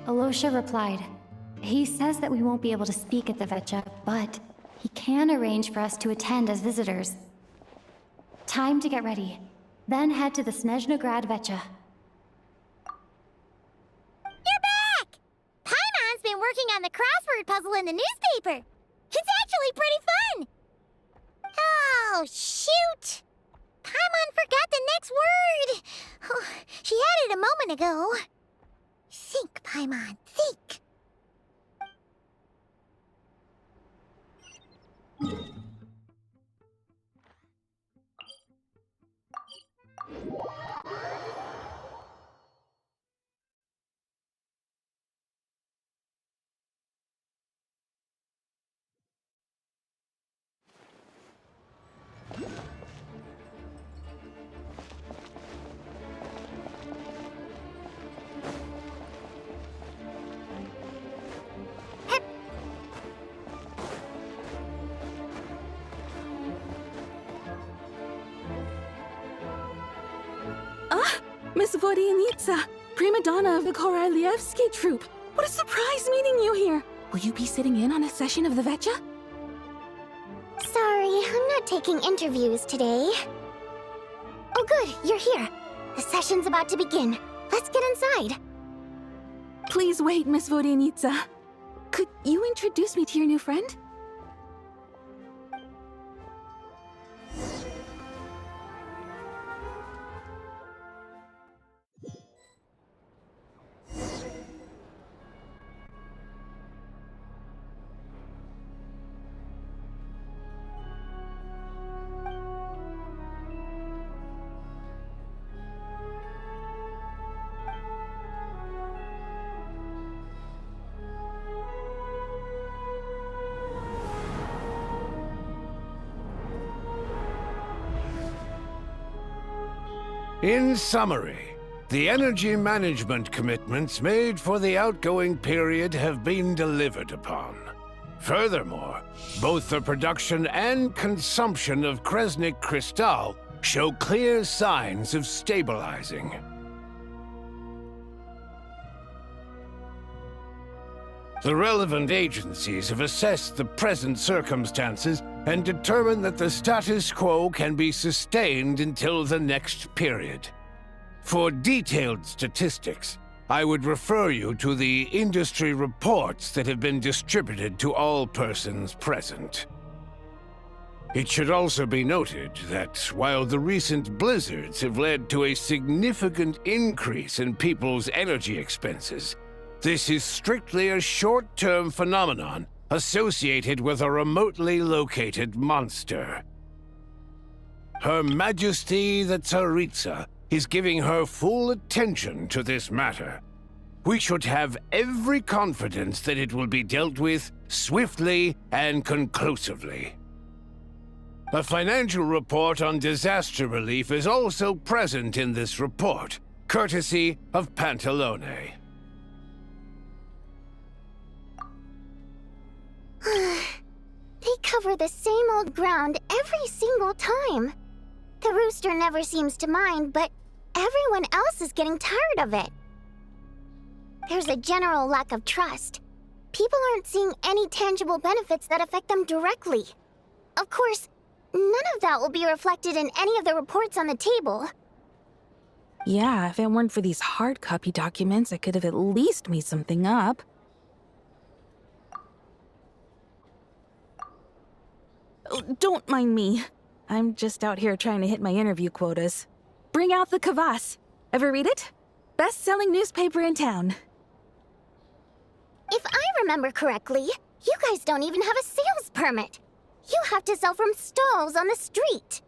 Alosha replied. He says that we won't be able to speak at the VII, but he can arrange for us to attend as visitors. Time to get ready. Then head to the Snezhnograd VII. You're back! Paimon's been working on the crossword puzzle in the newspaper. It's actually pretty fun! Oh, shoot! Paimon forgot the next word! Oh, she had it a moment ago. Think, Paimon, think! Miss Vodyanitsa, prima donna of the Korolievsky troupe. What a surprise meeting you here! Will you be sitting in on a session of the VII? Sorry, I'm not taking interviews today. Oh good, you're here. The session's about to begin. Let's get inside. Please wait, Miss Vodyanitsa. Could you introduce me to your new friend? In summary, the energy management commitments made for the outgoing period have been delivered upon. Furthermore, both the production and consumption of Kresnik Crystal show clear signs of stabilizing. The relevant agencies have assessed the present circumstances and determined that the status quo can be sustained until the next period. For detailed statistics, I would refer you to the industry reports that have been distributed to all persons present. It should also be noted that while the recent blizzards have led to a significant increase in people's energy expenses, this is strictly a short-term phenomenon associated with a remotely located monster. Her Majesty the Tsaritsa is giving her full attention to this matter. We should have every confidence that it will be dealt with swiftly and conclusively. A financial report on disaster relief is also present in this report, courtesy of Pantalone. They cover the same old ground every single time. The rooster never seems to mind, but everyone else is getting tired of it. There's a general lack of trust. People aren't seeing any tangible benefits that affect them directly. Of course, none of that will be reflected in any of the reports on the table. Yeah, if it weren't for these hard copy documents, I could have at least made something up. Oh, don't mind me. I'm just out here trying to hit my interview quotas. Bring out the kvass. Ever read it? Best-selling newspaper in town. If I remember correctly, you guys don't even have a sales permit. You have to sell from stalls on the street.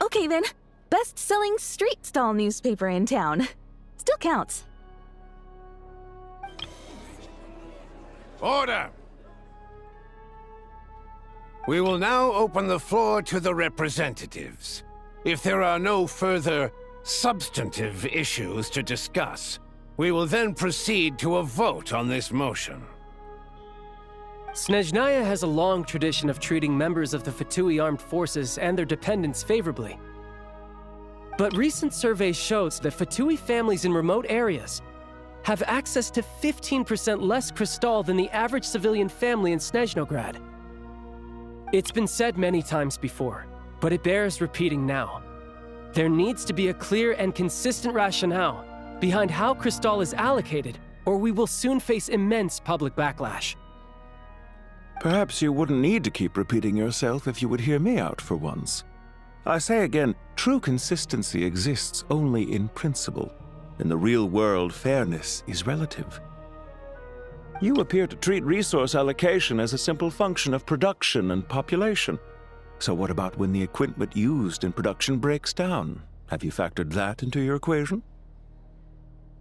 Okay then, best-selling street stall newspaper in town. Still counts. Order! We will now open the floor to the representatives. If there are no further substantive issues to discuss. We will then proceed to a vote on this motion. Snezhnaya has a long tradition of treating members of the Fatui armed forces and their dependents favorably. But recent surveys shows that Fatui families in remote areas have access to 15% less crystal than the average civilian family in Snezhnograd. It's been said many times before, but it bears repeating now. There needs to be a clear and consistent rationale behind how crystal is allocated, or we will soon face immense public backlash. Perhaps you wouldn't need to keep repeating yourself if you would hear me out for once. I say again, true consistency exists only in principle. In the real world, fairness is relative. You appear to treat resource allocation as a simple function of production and population. So what about when the equipment used in production breaks down? Have you factored that into your equation?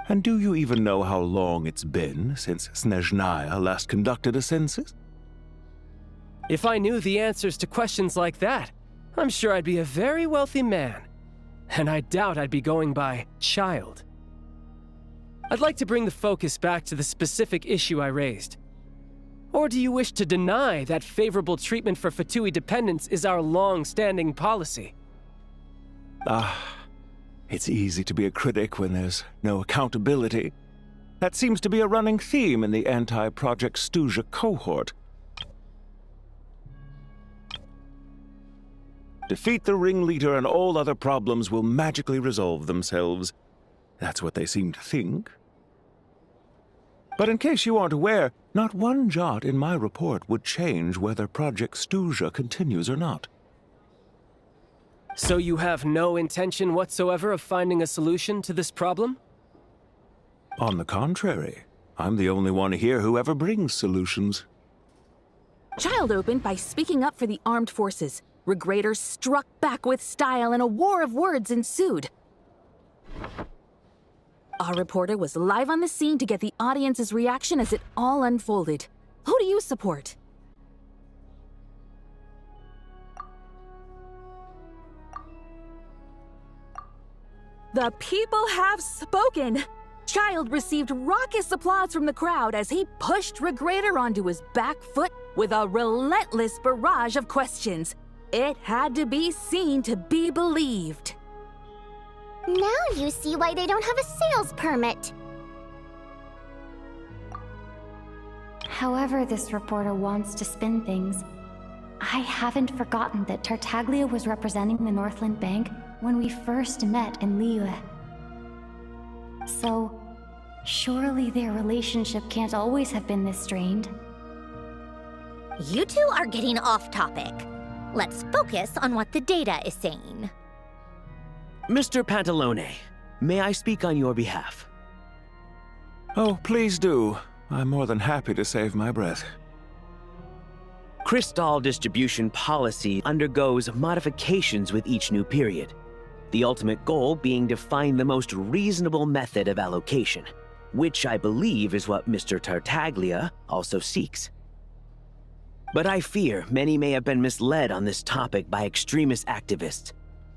And do you even know how long it's been since Snezhnaya last conducted a census? If I knew the answers to questions like that, I'm sure I'd be a very wealthy man. And I doubt I'd be going by child. I'd like to bring the focus back to the specific issue I raised. Or do you wish to deny that favorable treatment for Fatui dependents is our long-standing policy? It's easy to be a critic when there's no accountability. That seems to be a running theme in the anti-Project Stuja cohort. Defeat the ringleader and all other problems will magically resolve themselves. That's what they seem to think. But in case you aren't aware, not one jot in my report would change whether Project Stuja continues or not. So you have no intention whatsoever of finding a solution to this problem? On the contrary, I'm the only one here who ever brings solutions. Child opened by speaking up for the armed forces. Regrator struck back with style and a war of words ensued. Our reporter was live on the scene to get the audience's reaction as it all unfolded. Who do you support? The people have spoken! Child received raucous applause from the crowd as he pushed Regrator onto his back foot with a relentless barrage of questions. It had to be seen to be believed. Now you see why they don't have a sales permit. However this reporter wants to spin things, I haven't forgotten that Tartaglia was representing the Northland Bank when we first met in Liyue. So, surely their relationship can't always have been this strained. You two are getting off topic. Let's focus on what the data is saying. Mr. Pantalone, may I speak on your behalf? Oh, please do. I'm more than happy to save my breath. Crystal distribution policy undergoes modifications with each new period. The ultimate goal being to find the most reasonable method of allocation, which I believe is what Mr. Tartaglia also seeks. But I fear many may have been misled on this topic by extremist activists.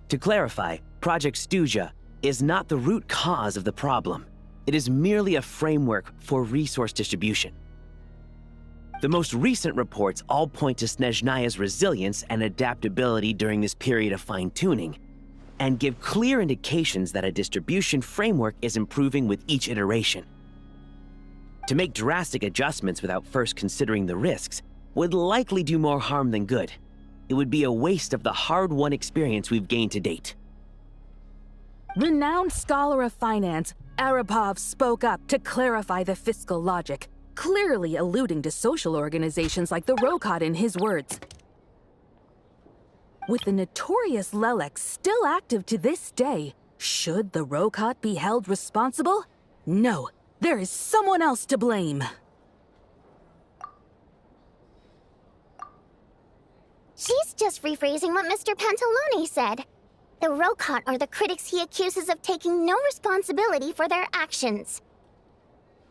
To clarify, Project Stuja is not the root cause of the problem. It is merely a framework for resource distribution. The most recent reports all point to Snezhnaya's resilience and adaptability during this period of fine-tuning, and give clear indications that a distribution framework is improving with each iteration. To make drastic adjustments without first considering the risks would likely do more harm than good. It would be a waste of the hard-won experience we've gained to date. Renowned scholar of finance, Arapov spoke up to clarify the fiscal logic, clearly alluding to social organizations like the Rokot in his words. With the notorious Lelex still active to this day, should the Rokot be held responsible? No, there is someone else to blame. She's just rephrasing what Mr. Pantalone said. The Rokot are the critics he accuses of taking no responsibility for their actions.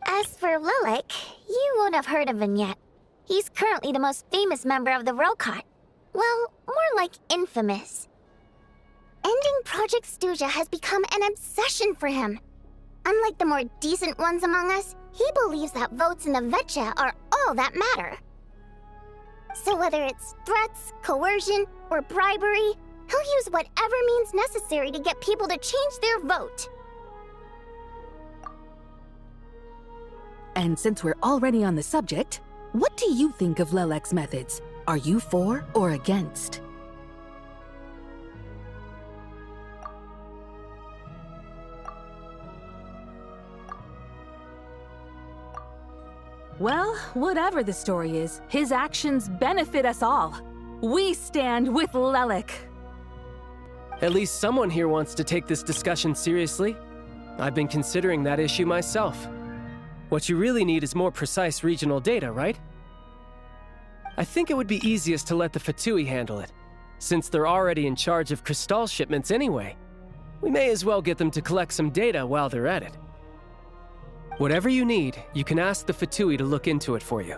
As for Lilik, you won't have heard of him yet. He's currently the most famous member of the Rokot. Well, more like infamous. Ending Project Stuja has become an obsession for him. Unlike the more decent ones among us, he believes that votes in the Vetcha are all that matter. So whether it's threats, coercion, or bribery, he'll use whatever means necessary to get people to change their vote. And since we're already on the subject, what do you think of Lelek's methods? Are you for or against? Well, whatever the story is, his actions benefit us all. We stand with Lelek. At least someone here wants to take this discussion seriously. I've been considering that issue myself. What you really need is more precise regional data, right? I think it would be easiest to let the Fatui handle it, since they're already in charge of Crystal shipments anyway. We may as well get them to collect some data while they're at it. Whatever you need, you can ask the Fatui to look into it for you.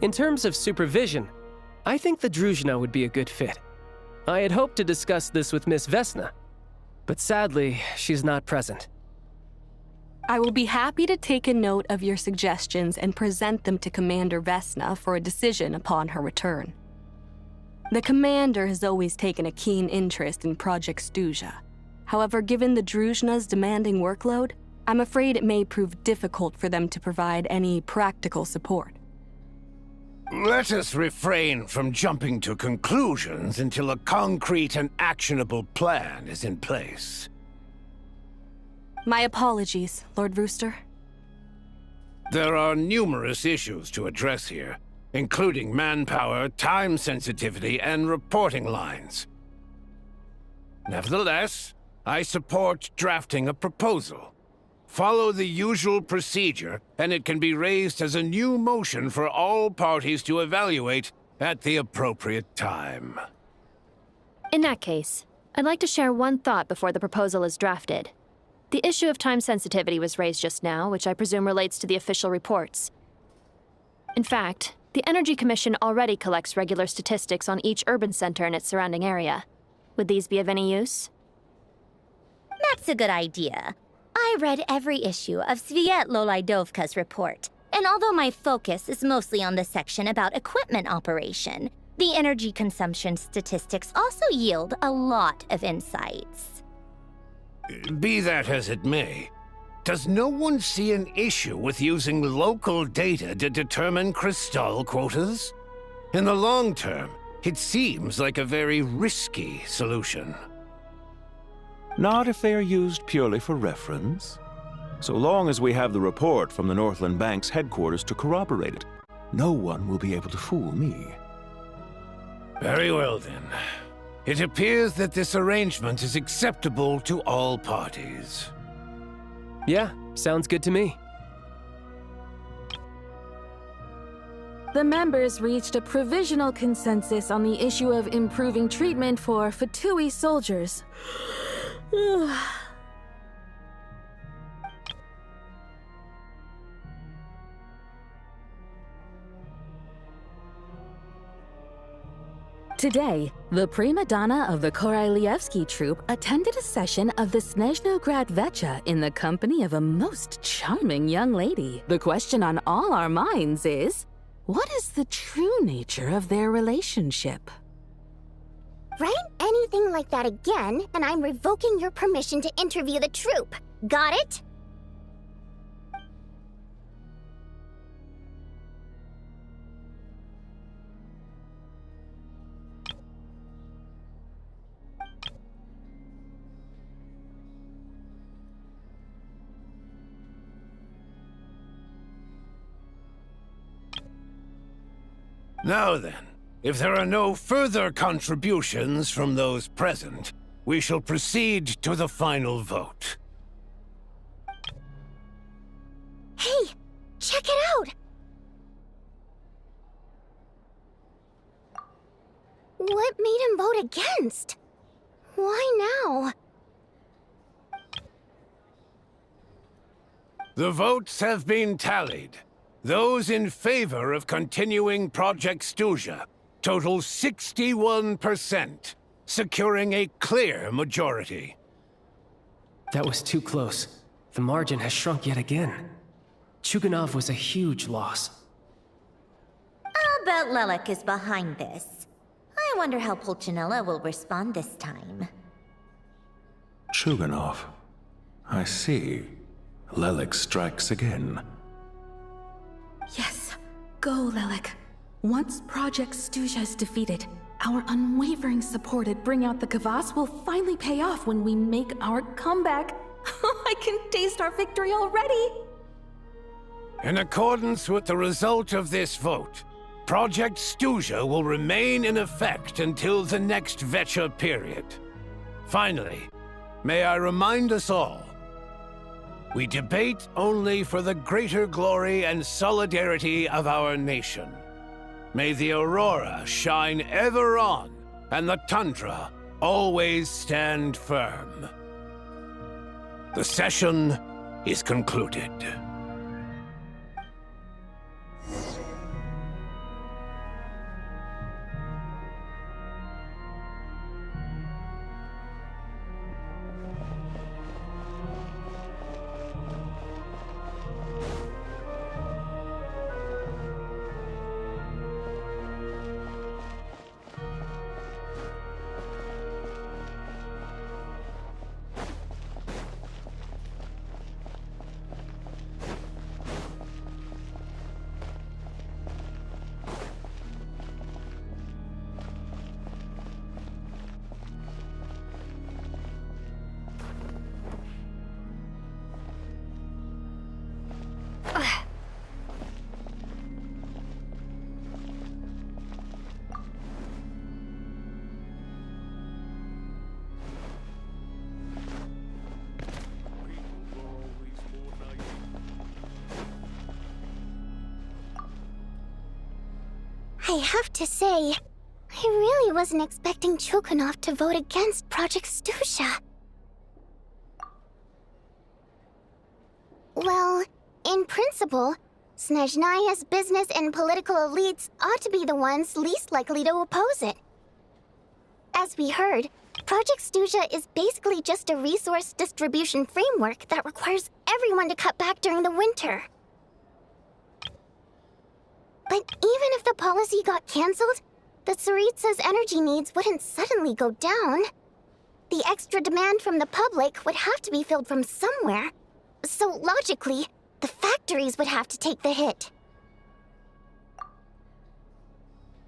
In terms of supervision, I think the Druzhna would be a good fit. I had hoped to discuss this with Miss Vesna, but sadly, she's not present. I will be happy to take a note of your suggestions and present them to Commander Vesna for a decision upon her return. The Commander has always taken a keen interest in Project Stuja. However, given the Druzhna's demanding workload, I'm afraid it may prove difficult for them to provide any practical support. Let us refrain from jumping to conclusions until a concrete and actionable plan is in place. My apologies, Lord Rooster. There are numerous issues to address here, including manpower, time sensitivity, and reporting lines. Nevertheless, I support drafting a proposal. Follow the usual procedure, and it can be raised as a new motion for all parties to evaluate at the appropriate time. In that case, I'd like to share one thought before the proposal is drafted. The issue of time sensitivity was raised just now, which I presume relates to the official reports. In fact, the Energy Commission already collects regular statistics on each urban center and its surrounding area. Would these be of any use? That's a good idea. I read every issue of Sviet Lolaidovka's report, and although my focus is mostly on the section about equipment operation, the energy consumption statistics also yield a lot of insights. Be that as it may, does no one see an issue with using local data to determine Crystal quotas? In the long term, it seems like a very risky solution. Not if they are used purely for reference. So long as we have the report from the Northland Bank's headquarters to corroborate it, no one will be able to fool me. Very well, then. It appears that this arrangement is acceptable to all parties. Yeah, sounds good to me. The members reached a provisional consensus on the issue of improving treatment for Fatui soldiers. Today, the prima donna of the Korailievsky troupe attended a session of the Snezhnograd Vetcha in the company of a most charming young lady. The question on all our minds is, what is the true nature of their relationship? Write anything like that again, and I'm revoking your permission to interview the troupe. Got it? Now then, if there are no further contributions from those present, we shall proceed to the final vote. Hey, check it out! What made him vote against? Why now? The votes have been tallied. Those in favor of continuing Project Stuja total 61%. securing a clear majority. That was too close. The margin has shrunk yet again. Chuganov was a huge loss. I'll bet Lelek is behind this. I wonder how Pulcinella will respond this time. Chuganov. I see. Lelek strikes again. Yes, go, Lelek. Once Project Stuja is defeated, our unwavering support at Bring Out the Kvass will finally pay off when we make our comeback. I can taste our victory already! In accordance with the result of this vote, Project Stuja will remain in effect until the next VII period. Finally, may I remind us all, we debate only for the greater glory and solidarity of our nation. May the aurora shine ever on, and the tundra always stand firm. The session is concluded. I have to say, I really wasn't expecting Chuganov to vote against Project Stuja. Well, in principle, Snezhnaya's business and political elites ought to be the ones least likely to oppose it. As we heard, Project Stuja is basically just a resource distribution framework that requires everyone to cut back during the winter. But even if the policy got cancelled, the Tsaritsa's energy needs wouldn't suddenly go down. The extra demand from the public would have to be filled from somewhere. So logically, the factories would have to take the hit.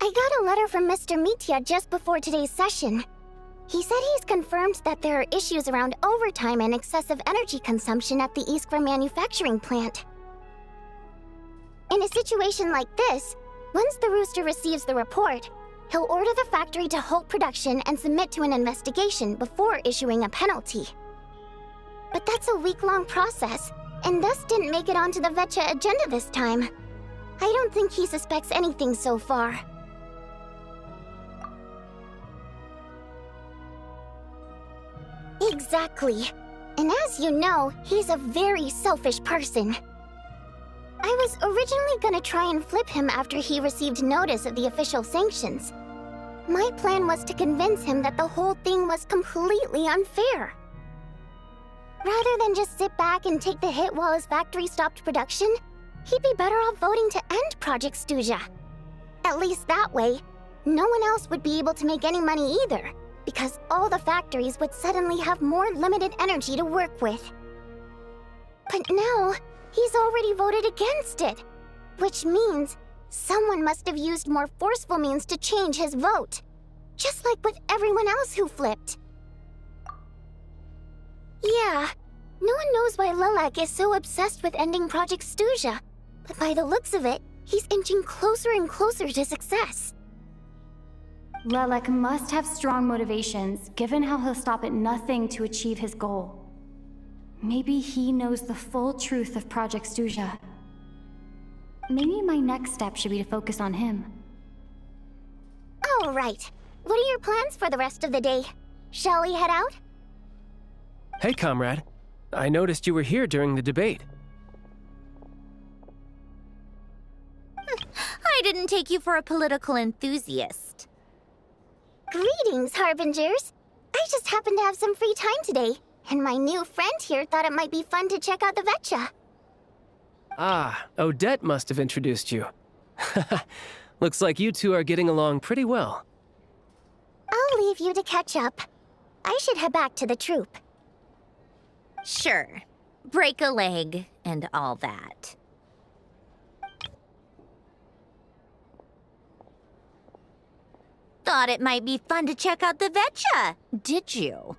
I got a letter from Mr. Mitya just before today's session. He said he's confirmed that there are issues around overtime and excessive energy consumption at the Iskra manufacturing plant. In a situation like this, once the Rooster receives the report, he'll order the factory to halt production and submit to an investigation before issuing a penalty. But that's a week-long process, and thus didn't make it onto the VII agenda this time. I don't think he suspects anything so far. Exactly. And as you know, he's a very selfish person. I was originally gonna try and flip him after he received notice of the official sanctions. My plan was to convince him that the whole thing was completely unfair. Rather than just sit back and take the hit while his factory stopped production, he'd be better off voting to end Project Stuja. At least that way, no one else would be able to make any money either, because all the factories would suddenly have more limited energy to work with. But now, he's already voted against it, which means someone must have used more forceful means to change his vote, just like with everyone else who flipped. Yeah, no one knows why Lelek is so obsessed with ending Project Stuja, but by the looks of it, he's inching closer and closer to success. Lelek must have strong motivations, given how he'll stop at nothing to achieve his goal. Maybe he knows the full truth of Project Stuja. Maybe my next step should be to focus on him. All right. What are your plans for the rest of the day? Shall we head out? Hey, comrade. I noticed you were here during the debate. I didn't take you for a political enthusiast. Greetings, Harbingers. I just happened to have some free time today, and my new friend here thought it might be fun to check out the Vetcha. Ah, Odette must have introduced you. Looks like you two are getting along pretty well. I'll leave you to catch up. I should head back to the troop. Sure. Break a leg and all that. Thought it might be fun to check out the Vetcha, did you?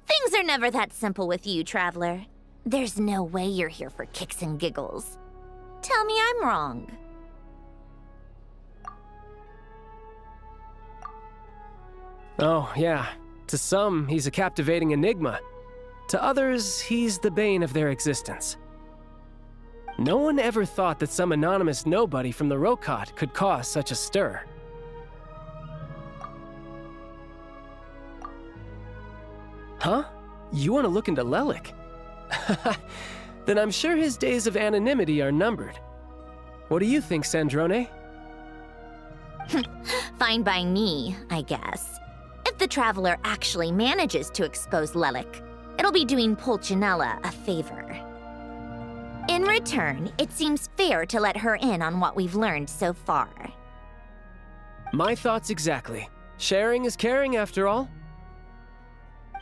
Things are never that simple with you, Traveler. There's no way you're here for kicks and giggles. Tell me I'm wrong. Oh, yeah. To some, he's a captivating enigma. To others, he's the bane of their existence. No one ever thought that some anonymous nobody from the Rokot could cause such a stir. Huh? You want to look into Lelik? Then I'm sure his days of anonymity are numbered. What do you think, Sandrone? Fine by me, I guess. If the Traveler actually manages to expose Lelik, it'll be doing Pulcinella a favor. In return, it seems fair to let her in on what we've learned so far. My thoughts exactly. Sharing is caring, after all.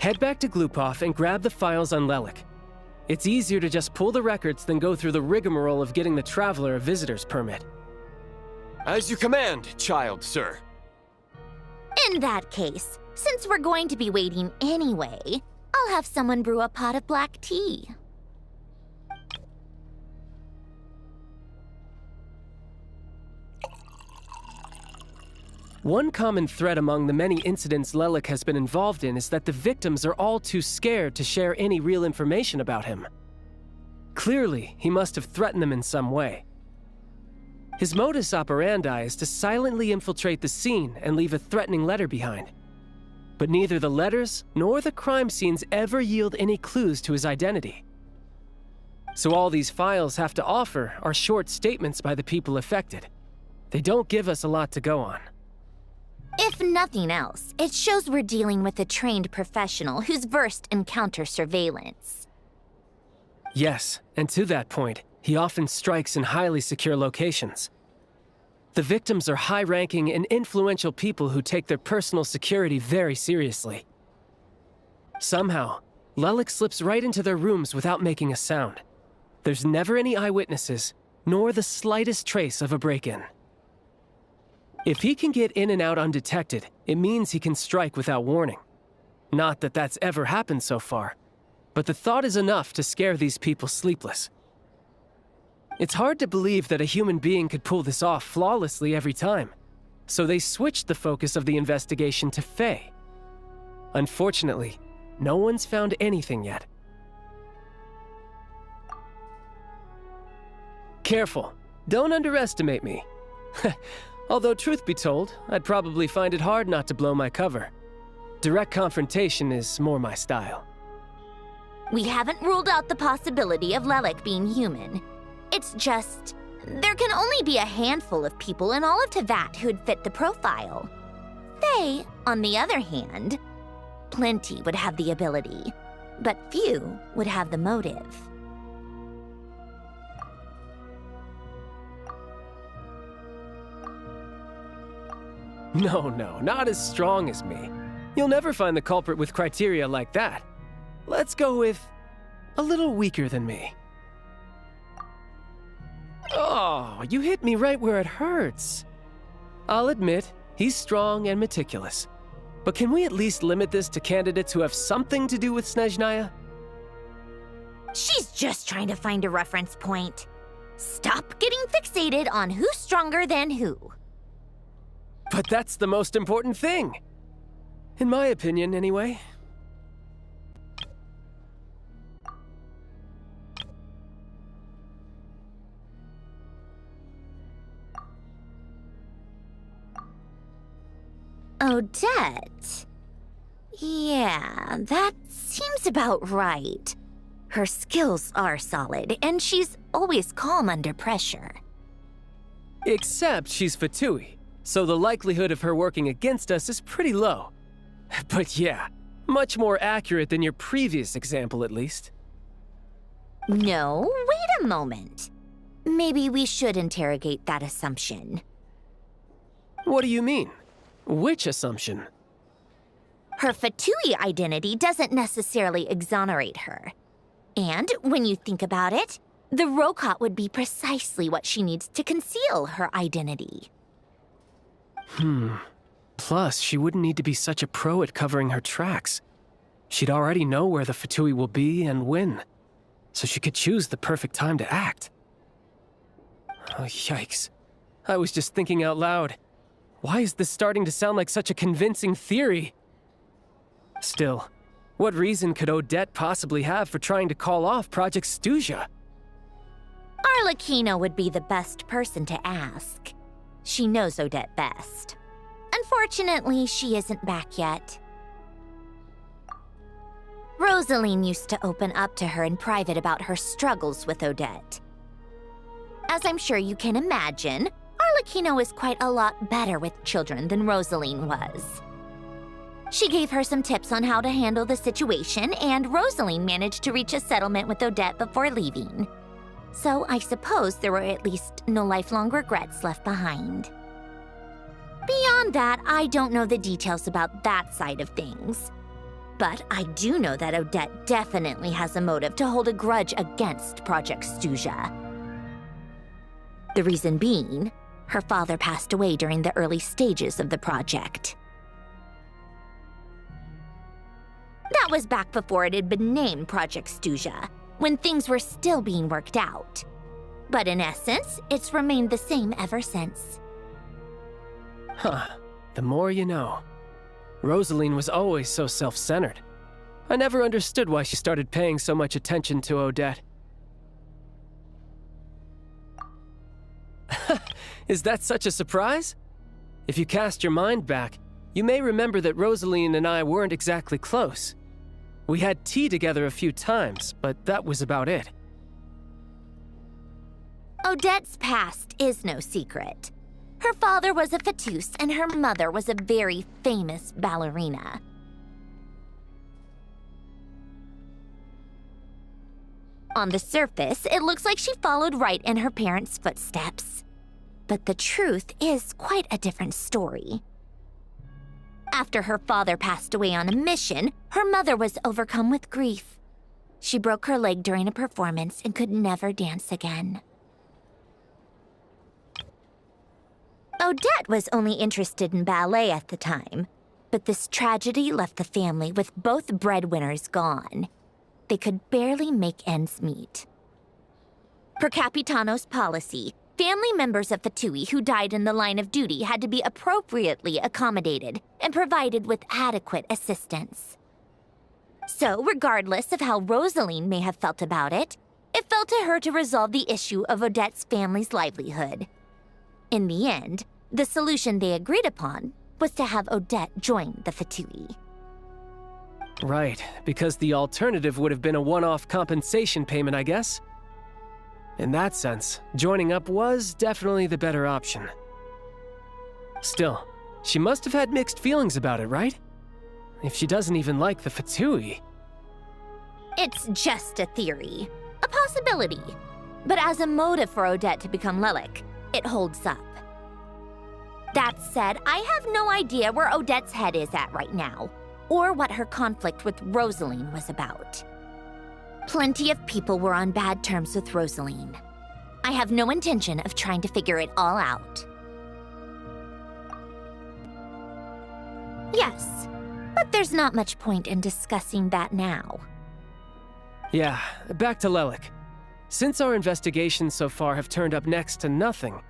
Head back to Glupov and grab the files on Lelik. It's easier to just pull the records than go through the rigmarole of getting the Traveler a visitor's permit. As you command, child, sir. In that case, since we're going to be waiting anyway, I'll have someone brew a pot of black tea. One common thread among the many incidents Lelik has been involved in is that the victims are all too scared to share any real information about him. Clearly, he must have threatened them in some way. His modus operandi is to silently infiltrate the scene and leave a threatening letter behind. But neither the letters nor the crime scenes ever yield any clues to his identity. So all these files have to offer are short statements by the people affected. They don't give us a lot to go on. If nothing else, it shows we're dealing with a trained professional who's versed in counter-surveillance. Yes, and to that point, he often strikes in highly secure locations. The victims are high-ranking and influential people who take their personal security very seriously. Somehow, Lelik slips right into their rooms without making a sound. There's never any eyewitnesses, nor the slightest trace of a break-in. If he can get in and out undetected, it means he can strike without warning. Not that that's ever happened so far, but the thought is enough to scare these people sleepless. It's hard to believe that a human being could pull this off flawlessly every time, so they switched the focus of the investigation to Faye. Unfortunately, no one's found anything yet. Careful, don't underestimate me. Although, truth be told, I'd probably find it hard not to blow my cover. Direct confrontation is more my style. We haven't ruled out the possibility of Lelik being human. It's just, there can only be a handful of people in all of Teyvat who'd fit the profile. Faye, on the other hand, plenty would have the ability, but few would have the motive. No, not as strong as me. You'll never find the culprit with criteria like that. Let's go with a little weaker than me. Oh, you hit me right where it hurts. I'll admit, he's strong and meticulous. But can we at least limit this to candidates who have something to do with Snezhnaya? She's just trying to find a reference point. Stop getting fixated on who's stronger than who. But that's the most important thing. In my opinion, anyway. Odette? Yeah, that seems about right. Her skills are solid, and she's always calm under pressure. Except she's Fatui, so the likelihood of her working against us is pretty low. But yeah, much more accurate than your previous example, at least. No, wait a moment. Maybe we should interrogate that assumption. What do you mean? Which assumption? Her Fatui identity doesn't necessarily exonerate her. And when you think about it, the Rokot would be precisely what she needs to conceal her identity. Plus, she wouldn't need to be such a pro at covering her tracks. She'd already know where the Fatui will be and when, so she could choose the perfect time to act. Oh, yikes. I was just thinking out loud. Why is this starting to sound like such a convincing theory? Still, what reason could Odette possibly have for trying to call off Project Stuja? Arlecchino would be the best person to ask. She knows Odette best. Unfortunately, she isn't back yet. Rosaline used to open up to her in private about her struggles with Odette. As I'm sure you can imagine, Arlecchino is quite a lot better with children than Rosaline was. She gave her some tips on how to handle the situation, and Rosaline managed to reach a settlement with Odette before leaving. So I suppose there were at least no lifelong regrets left behind. Beyond that, I don't know the details about that side of things. But I do know that Odette definitely has a motive to hold a grudge against Project Stuja. The reason being, her father passed away during the early stages of the project. That was back before it had been named Project Stuja, when things were still being worked out. But in essence, it's remained the same ever since. Huh. The more you know. Rosaline was always so self-centered. I never understood why she started paying so much attention to Odette. Is that such a surprise? If you cast your mind back, you may remember that Rosaline and I weren't exactly close. We had tea together a few times, but that was about it. Odette's past is no secret. Her father was a Fatus and her mother was a very famous ballerina. On the surface, it looks like she followed right in her parents' footsteps. But the truth is quite a different story. After her father passed away on a mission, her mother was overcome with grief. She broke her leg during a performance and could never dance again. Odette was only interested in ballet at the time, but this tragedy left the family with both breadwinners gone. They could barely make ends meet. Per Capitano's policy, family members of Fatui who died in the line of duty had to be appropriately accommodated and provided with adequate assistance. So, regardless of how Rosaline may have felt about it, it fell to her to resolve the issue of Odette's family's livelihood. In the end, the solution they agreed upon was to have Odette join the Fatui. Right, because the alternative would have been a one-off compensation payment, I guess. In that sense, joining up was definitely the better option. Still, she must have had mixed feelings about it, right? If she doesn't even like the Fatui. It's just a theory, a possibility. But as a motive for Odette to become Lelik, it holds up. That said, I have no idea where Odette's head is at right now, or what her conflict with Rosaline was about. Plenty of people were on bad terms with Rosaline. I have no intention of trying to figure it all out. Yes, but there's not much point in discussing that now. Yeah, back to Lelik. Since our investigations so far have turned up next to nothing,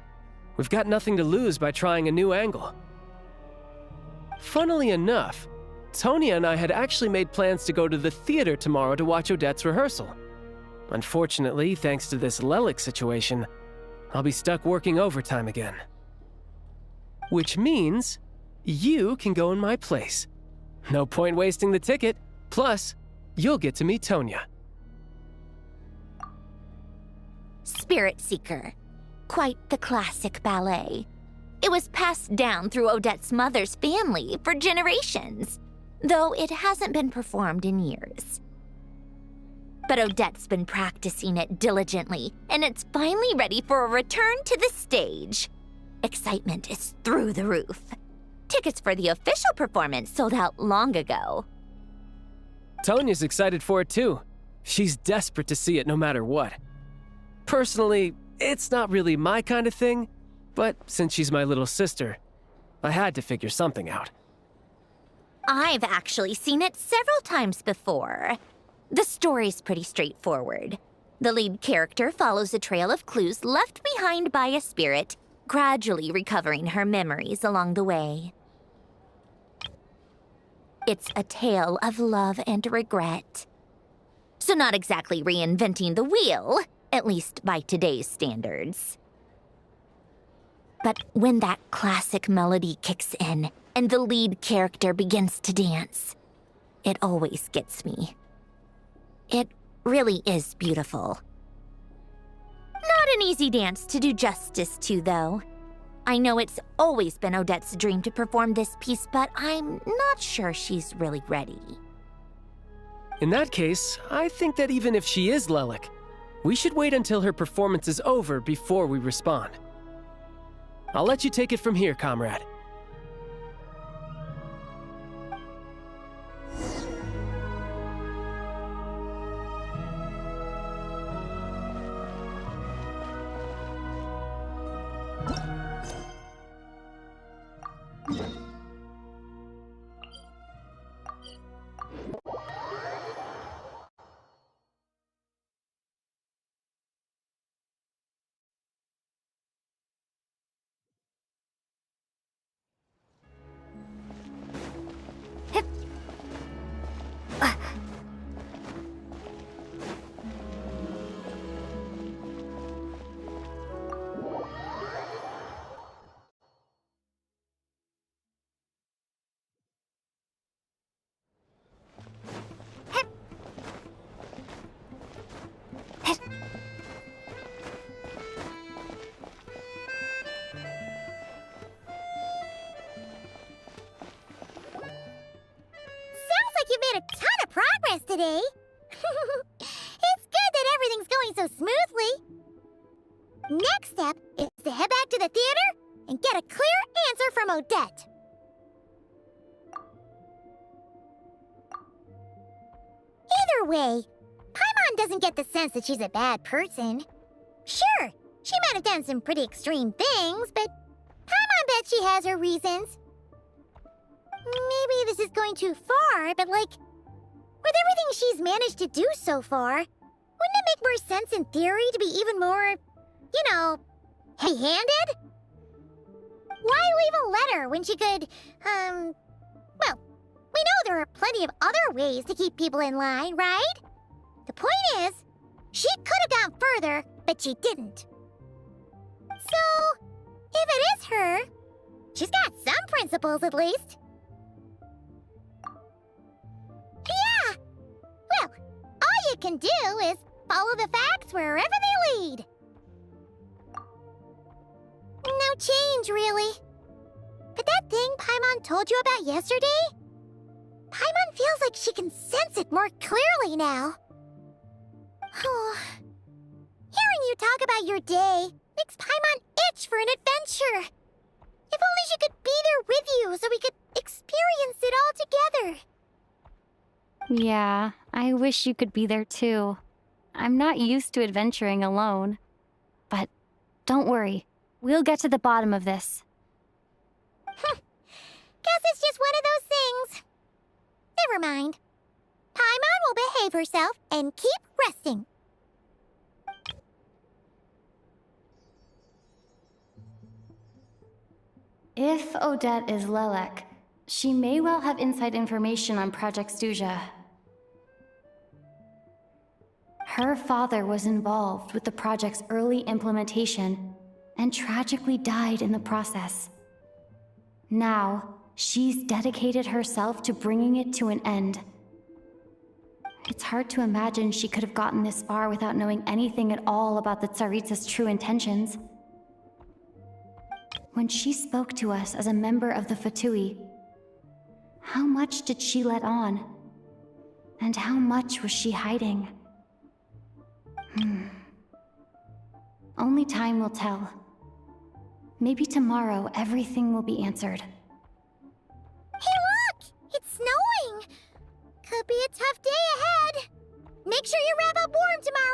we've got nothing to lose by trying a new angle. Funnily enough, Tonya and I had actually made plans to go to the theater tomorrow to watch Odette's rehearsal. Unfortunately, thanks to this Lelik situation, I'll be stuck working overtime again. Which means you can go in my place. No point wasting the ticket, plus you'll get to meet Tonya. Spirit Seeker. Quite the classic ballet. It was passed down through Odette's mother's family for generations, though it hasn't been performed in years. But Odette's been practicing it diligently, and it's finally ready for a return to the stage. Excitement is through the roof. Tickets for the official performance sold out long ago. Tonya's excited for it too. She's desperate to see it no matter what. Personally, it's not really my kind of thing, but since she's my little sister, I had to figure something out. I've actually seen it several times before. The story's pretty straightforward. The lead character follows a trail of clues left behind by a spirit, gradually recovering her memories along the way. It's a tale of love and regret. So not exactly reinventing the wheel, at least by today's standards. But when that classic melody kicks in and the lead character begins to dance, it always gets me. It really is beautiful. Not an easy dance to do justice to, though. I know it's always been Odette's dream to perform this piece, but I'm not sure she's really ready. In that case, I think that even if she is Lelik, we should wait until her performance is over before we respond. I'll let you take it from here, comrade. You made a ton of progress today. It's good that everything's going so smoothly. Next step is to head back to the theater and get a clear answer from Odette. Either way, Paimon doesn't get the sense that she's a bad person. Sure, she might have done some pretty extreme things, but Paimon bets she has her reasons. Maybe this is going too far, but like, with everything she's managed to do so far, wouldn't it make more sense in theory to be even more, heavy-handed? Why leave a letter when she could, well, we know there are plenty of other ways to keep people in line, right? The point is, she could have gone further, but she didn't. So, if it is her, she's got some principles at least. Yeah! Well, all you can do is follow the facts wherever they lead. No change, really. But that thing Paimon told you about yesterday? Paimon feels like she can sense it more clearly now. Hearing you talk about your day makes Paimon itch for an adventure. If only she could be there with you so we could experience it all together. Yeah, I wish you could be there too. I'm not used to adventuring alone. But don't worry, we'll get to the bottom of this. Guess it's just one of those things. Never mind. Paimon will behave herself and keep resting. If Odette is Lelek, she may well have inside information on Project Stuja. Her father was involved with the project's early implementation and tragically died in the process. Now, she's dedicated herself to bringing it to an end. It's hard to imagine she could have gotten this far without knowing anything at all about the Tsaritsa's true intentions. When she spoke to us as a member of the Fatui, how much did she let on? And how much was she hiding? Only time will tell. Maybe tomorrow everything will be answered. Hey, look! It's snowing! Could be a tough day ahead. Make sure you wrap up warm tomorrow.